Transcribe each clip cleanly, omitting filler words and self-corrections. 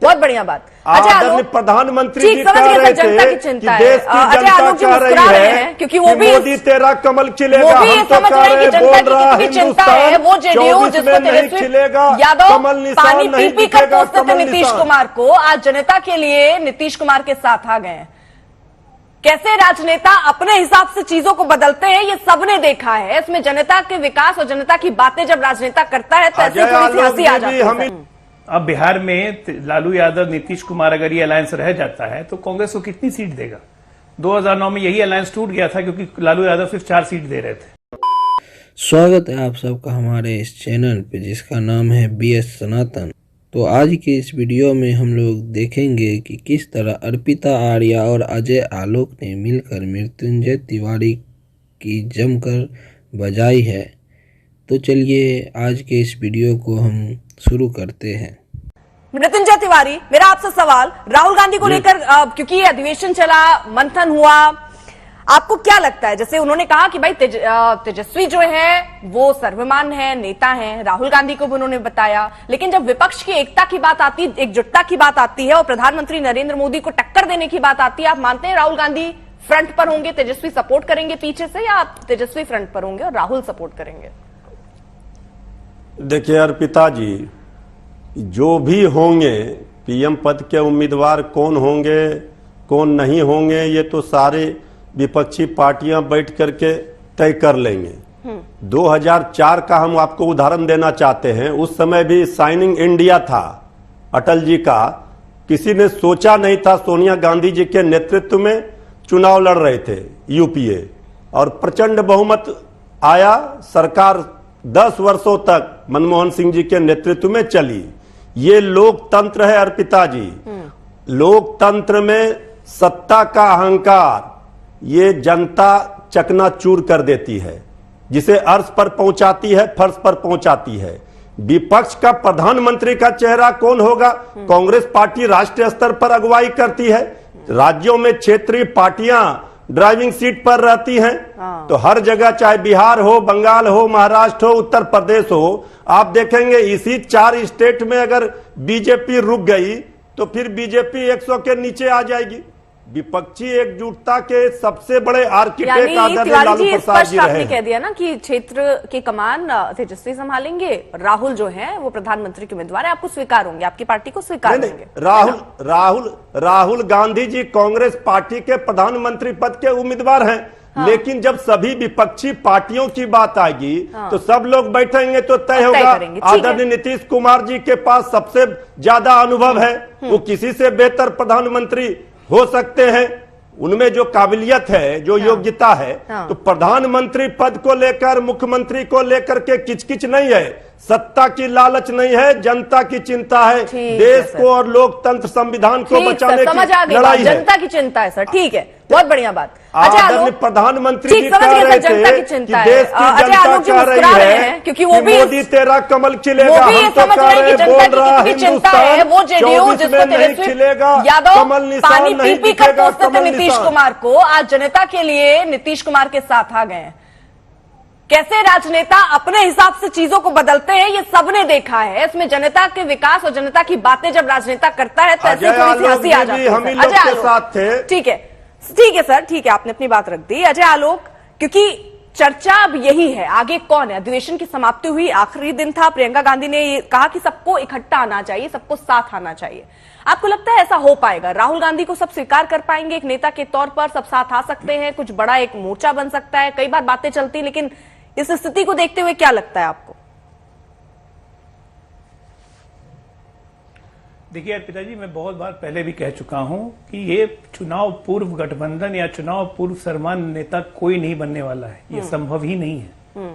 बहुत बढ़िया बात। आदरणीय प्रधानमंत्री जी कह रहे थे कि देश की जनता कह रही है क्योंकि वो भी मोदी तेरा कमल खिलेगा, हम तो कह रहे हैं बोल रहा हिंदुस्तान 24 में नहीं खिलेगा, कमल निशान नहीं दिखेगा, कमल नीतीश कुमार को आज जनता के लिए नीतीश कुमार के साथ आ गए हैं। कैसे राजनेता अपने हिसाब से चीजों को बदलते हैं ये सबने देखा है। इसमें जनता के विकास और जनता की बातें जब राजनेता करता है तो ऐसी थोड़ी सी हंसी आ जाती है। अब बिहार में लालू यादव नीतीश कुमार अगर ये अलायंस रह जाता है तो कांग्रेस को कितनी सीट देगा? 2009 में यही अलायंस टूट गया था क्योंकि लालू यादव सिर्फ 4 सीट दे रहे थे। स्वागत है आप सबका हमारे इस चैनल पे जिसका नाम है BS सनातन। तो आज के इस वीडियो में हम लोग देखेंगे कि किस तरह अर्पिता आर्या और अजय आलोक ने मिलकर मृत्युंजय तिवारी की जमकर बजाई है। तो चलिए आज के इस वीडियो को हम शुरू करते हैं। मृत्युंजय तिवारी, मेरा आपसे सवाल राहुल गांधी को लेकर, क्योंकि अधिवेशन चला, मंथन हुआ, आपको क्या लगता है? जैसे उन्होंने कहा कि भाई तेजस्वी जो है वो सर्वमान्य है, नेता है, राहुल गांधी को भी उन्होंने बताया, लेकिन जब विपक्ष की एकता की बात आती, एकजुटता की बात आती है और प्रधानमंत्री नरेंद्र मोदी को टक्कर देने की बात आती है, आप मानते हैं राहुल गांधी फ्रंट पर होंगे, तेजस्वी सपोर्ट करेंगे पीछे से, या आप तेजस्वी फ्रंट पर होंगे और राहुल सपोर्ट करेंगे? देखिए अर्पिता जी, जो भी होंगे PM पद के उम्मीदवार कौन होंगे कौन नहीं होंगे ये तो सारे विपक्षी पार्टियां बैठ करके तय कर लेंगे। 2004 का हम आपको उदाहरण देना चाहते हैं। उस समय भी साइनिंग इंडिया था अटल जी का। किसी ने सोचा नहीं था, सोनिया गांधी जी के नेतृत्व में चुनाव लड़ रहे थे UPA और प्रचंड बहुमत आया। सरकार 10 वर्षों तक मनमोहन सिंह जी के नेतृत्व में चली। ये लोकतंत्र है अर्पिता जी। लोकतंत्र में सत्ता का अहंकार ये जनता चकनाचूर कर देती है, जिसे अर्श पर पहुंचाती है, फर्श पर पहुंचाती है। विपक्ष का प्रधानमंत्री का चेहरा कौन होगा? कांग्रेस पार्टी राष्ट्रीय स्तर पर अगुवाई करती है, राज्यों में क्षेत्रीय पार्टियां ड्राइविंग सीट पर रहती हैं। तो हर जगह, चाहे बिहार हो, बंगाल हो, महाराष्ट्र हो, उत्तर प्रदेश हो, आप देखेंगे इसी 4 स्टेट में अगर बीजेपी रुक गई तो फिर बीजेपी 100 के नीचे आ जाएगी। विपक्षी एकजुटता के सबसे बड़े आर्किटेक्ट आदरणीय लालू प्रसाद जी रहे। आपने कह दिया ना कि क्षेत्र की कमान तेजस्वी संभालेंगे, राहुल जो है वो प्रधानमंत्री के उम्मीदवार है, आपको स्वीकार होंगे, आपकी पार्टी को स्वीकार होंगे। राहुल गांधी जी कांग्रेस पार्टी के प्रधानमंत्री पद के उम्मीदवार हैं। हाँ। लेकिन जब सभी विपक्षी पार्टियों की बात आएगी तो सब लोग बैठेंगे तो तय होगा। आदरणीय नीतीश कुमार जी के पास सबसे ज्यादा अनुभव है, वो किसी से बेहतर प्रधानमंत्री हो सकते हैं। उनमें जो काबिलियत है, जो योग्यता है, तो प्रधानमंत्री पद को लेकर, मुख्यमंत्री को लेकर के किचकिच नहीं है, सत्ता की लालच नहीं है, जनता की चिंता है, देश को और लोकतंत्र संविधान को बचाने की लड़ाई है। जनता की चिंता है सर, ठीक है, बहुत बढ़िया बात। आदरणीय प्रधानमंत्री जी कह रहे थे कि देश की जनता कह रही है क्योंकि वो भी मोदी तेरा कमल खिलेगा, हम तो कह रहे हैं बोल रहा हिंदुस्तान 24 में नहीं खिलेगा, कमल निशान नहीं दिखेगा, कमल नीतीश कुमार को आज जनता के लिए नीतीश कुमार के साथ आ गए हैं। कैसे राजनेता अपने हिसाब से चीजों को बदलते हैं ये सबने देखा है। इसमें जनता के विकास और जनता की बातें जब राजनेता करता है तो ऐसी थोड़ी सी हंसी आ जाती है। अजय आलोक, ठीक है सर, ठीक है, आपने अपनी बात रख दी। अजय आलोक, क्योंकि चर्चा अब यही है आगे कौन है। अधिवेशन की समाप्ति हुई, आखिरी दिन था, प्रियंका गांधी ने कहा कि सबको इकट्ठा आना चाहिए, सबको साथ आना चाहिए। आपको लगता है ऐसा हो पाएगा? राहुल गांधी को सब स्वीकार कर पाएंगे? एक नेता के तौर पर सब साथ आ सकते हैं? कुछ बड़ा एक मोर्चा बन सकता है? कई बार बातें चलती, लेकिन इस स्थिति को देखते हुए क्या लगता है आपको? देखिए अर्पिता जी, मैं बहुत बार पहले भी कह चुका हूं कि ये चुनाव पूर्व गठबंधन या चुनाव पूर्व सर्वमान्य नेता कोई नहीं बनने वाला है, ये संभव ही नहीं है।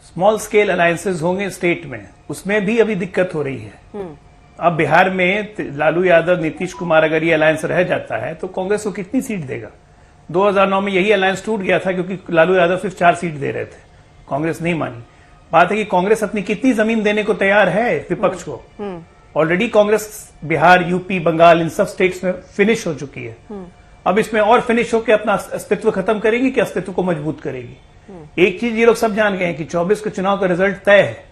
स्मॉल स्केल अलायंसेस होंगे स्टेट में, उसमें भी अभी दिक्कत हो रही है। अब बिहार में लालू यादव नीतीश कुमार अगर ये अलायंस रह जाता है तो कांग्रेस को कितनी सीट देगा? 2009 में यही अलायंस टूट गया था क्योंकि लालू यादव सिर्फ 4 सीट दे रहे थे, कांग्रेस नहीं मानी। बात है कि कांग्रेस अपनी कितनी जमीन देने को तैयार है विपक्ष को। ऑलरेडी कांग्रेस बिहार, यूपी, बंगाल इन सब स्टेट्स में फिनिश हो चुकी है। अब इसमें और फिनिश होकर अपना अस्तित्व खत्म करेगी कि अस्तित्व को मजबूत करेगी? एक चीज ये लोग सब जान गए हैं कि 24 के चुनाव का रिजल्ट तय है।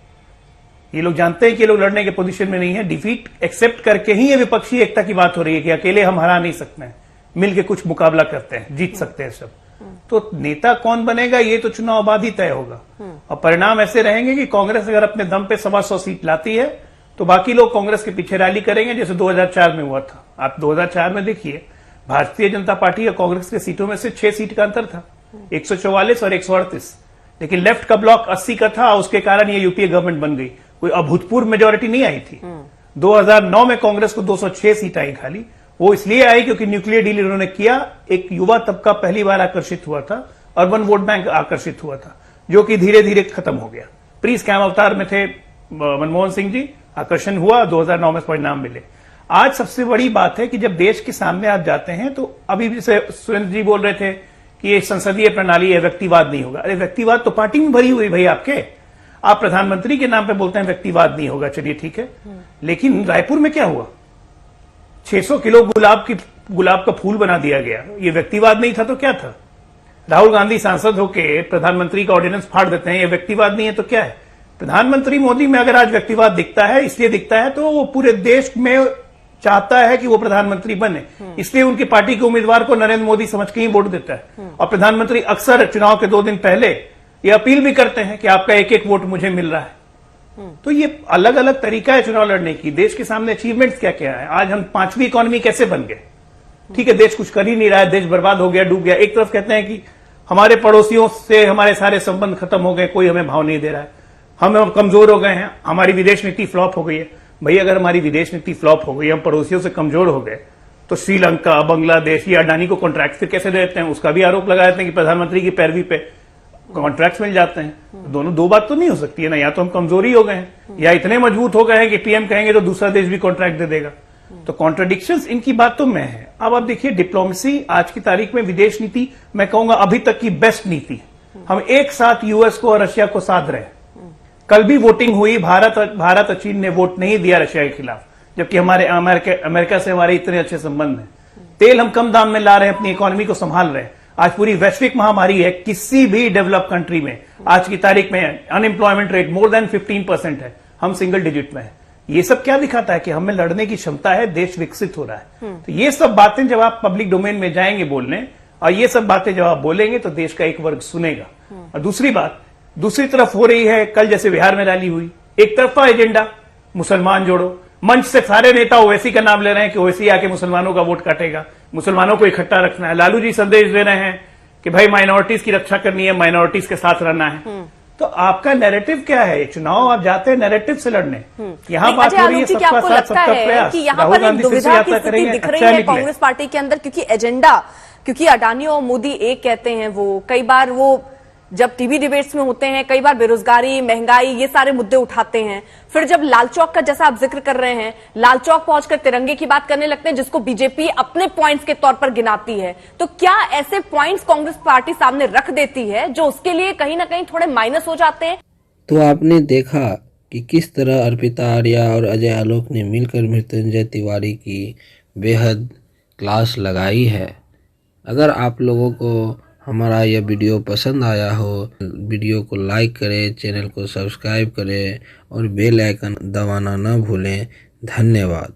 ये लोग जानते हैं कि ये लोग लड़ने के पोजीशन में नहीं है। डिफीट एक्सेप्ट करके ही ये विपक्षी एकता की बात हो रही है कि अकेले हम हरा नहीं सकते हैं, मिलके कुछ मुकाबला करते हैं, जीत सकते हैं सब। तो नेता कौन बनेगा ये तो चुनाव बाद ही तय होगा। और परिणाम ऐसे रहेंगे कि कांग्रेस अगर अपने दम पे 125 सीट लाती है तो बाकी लोग कांग्रेस के पीछे रैली करेंगे, जैसे 2004 में हुआ था। आप 2004 में देखिए, भारतीय जनता पार्टी और कांग्रेस के सीटों में से 6 सीट का अंतर था, 144 और 138। लेकिन लेफ्ट का ब्लॉक 80 का था, उसके कारण ये यूपीए गवर्नमेंट बन गई। कोई अभूतपूर्व मेजोरिटी नहीं आई थी। 2009 में कांग्रेस को 206 सीट आई खाली। वो इसलिए आई क्योंकि न्यूक्लियर डील इन्होंने किया। एक युवा तबका पहली बार आकर्षित हुआ था, अर्बन वोट बैंक आकर्षित हुआ था, जो कि धीरे धीरे खत्म हो गया। प्री स्कैम अवतार में थे मनमोहन सिंह जी, आकर्षण हुआ, 2009 में परिणाम मिले। आज सबसे बड़ी बात है कि जब देश के सामने आप जाते हैं तो अभी जैसे सुरेंद्र जी बोल रहे थे कि ये संसदीय प्रणाली है, व्यक्तिवाद नहीं होगा। अरे व्यक्तिवाद तो पार्टी में भरी हुई भाई आपके। आप प्रधानमंत्री के नाम पे बोलते हैं व्यक्तिवाद नहीं होगा, चलिए ठीक है। लेकिन रायपुर में क्या हुआ? 600 किलो गुलाब का फूल बना दिया गया। ये व्यक्तिवाद नहीं था तो क्या था? राहुल गांधी सांसद होके प्रधानमंत्री का ऑर्डिनेंस फाड़ देते हैं, ये व्यक्तिवाद नहीं है तो क्या है? प्रधानमंत्री मोदी में अगर आज व्यक्तिवाद दिखता है, इसलिए दिखता है तो वो पूरे देश में चाहता है कि वो प्रधानमंत्री बने, इसलिए उनकी पार्टी के उम्मीदवार को नरेंद्र मोदी समझ के ही वोट देता है। और प्रधानमंत्री अक्सर चुनाव के 2 दिन पहले ये अपील भी करते हैं कि आपका एक एक वोट मुझे मिल रहा है। तो ये अलग अलग तरीका है चुनाव लड़ने की। देश के सामने अचीवमेंट्स क्या क्या है। आज हम 5वीं इकोनॉमी कैसे बन गए? ठीक है, देश कुछ कर ही नहीं रहा है, देश बर्बाद हो गया, डूब गया। एक तरफ कहते हैं कि हमारे पड़ोसियों से हमारे सारे संबंध खत्म हो गए, कोई हमें भाव नहीं दे रहा है, हम कमजोर हो गए हैं, हमारी विदेश नीति फ्लॉप हो गई है। भाई अगर हमारी विदेश नीति फ्लॉप हो गई, हम पड़ोसियों से कमजोर हो गए, तो श्रीलंका, बांग्लादेश या अडानी को कॉन्ट्रैक्ट फिर कैसे देते हैं? उसका भी आरोप लगा देते हैं कि प्रधानमंत्री की पैरवी पे कॉन्ट्रैक्ट मिल जाते हैं। दोनों दो बात तो नहीं हो सकती है ना, या तो हम कमजोरी हो गए हैं या इतने मजबूत हो गए हैं कि पीएम कहेंगे तो दूसरा देश भी कॉन्ट्रैक्ट दे देगा। तो कॉन्ट्रडिक्शंस इनकी बातों में है। अब आप देखिए, डिप्लोमेसी आज की तारीख में विदेश नीति मैं कहूंगा अभी तक की बेस्ट नीति। हम एक साथ यूएस को और रशिया को साध रहे हैं। कल भी वोटिंग हुई, भारत और चीन ने वोट नहीं दिया रशिया के खिलाफ, जबकि हमारे अमेरिका से हमारे इतने अच्छे संबंध हैं। तेल हम कम दाम में ला रहे हैं, अपनी इकोनॉमी को संभाल रहे हैं। आज पूरी वैश्विक महामारी है, किसी भी डेवलप कंट्री में आज की तारीख में अनएम्प्लॉयमेंट रेट मोर देन 15% है, हम सिंगल डिजिट में है। ये सब क्या दिखाता है कि हमें लड़ने की क्षमता है, देश विकसित हो रहा है। तो ये सब बातें जब आप पब्लिक डोमेन में जाएंगे बोलने, और ये सब बातें जब आप बोलेंगे तो देश का एक वर्ग सुनेगा। और दूसरी बात, दूसरी तरफ हो रही है, कल जैसे बिहार में रैली हुई, एक तरफा एजेंडा मुसलमान जोड़ो, मंच से सारे नेता ओवैसी का नाम ले रहे हैं कि ओवैसी आके मुसलमानों का वोट काटेगा, मुसलमानों को इकट्ठा रखना है। लालू जी संदेश दे रहे हैं कि भाई माइनॉरिटीज की रक्षा करनी है, माइनॉरिटीज के साथ रहना है। तो आपका नैरेटिव क्या है? चुनाव आप जाते हैं नैरेटिव से लड़ने, यहाँ बात हो रही है सबका साथ सबका प्रयास। राहुल गांधी फिर से यात्रा करेंगे, अच्छा निकले। कांग्रेस पार्टी के अंदर क्योंकि एजेंडा, क्योंकि अडानी और मोदी एक कहते हैं, वो कई बार वो जब टीवी डिबेट्स में होते हैं कई बार बेरोजगारी, महंगाई, ये सारे मुद्दे उठाते हैं। फिर जब लाल चौक का, जैसा आप जिक्र कर रहे हैं, लाल चौक पहुंचकर तिरंगे की बात करने लगते हैं, जिसको बीजेपी अपने पॉइंट्स के तौर पर गिनाती है। तो क्या ऐसे पॉइंट्स कांग्रेस पार्टी सामने रख देती है जो उसके लिए कहीं ना कहीं थोड़े माइनस हो जाते हैं? तो आपने देखा कि किस तरह अर्पिता आर्या और अजय आलोक ने मिलकर मृत्युंजय तिवारी की बेहद क्लास लगाई है। अगर आप लोगों को हमारा यह वीडियो पसंद आया हो, वीडियो को लाइक करें, चैनल को सब्सक्राइब करें और बेल आइकन दबाना न भूलें। धन्यवाद।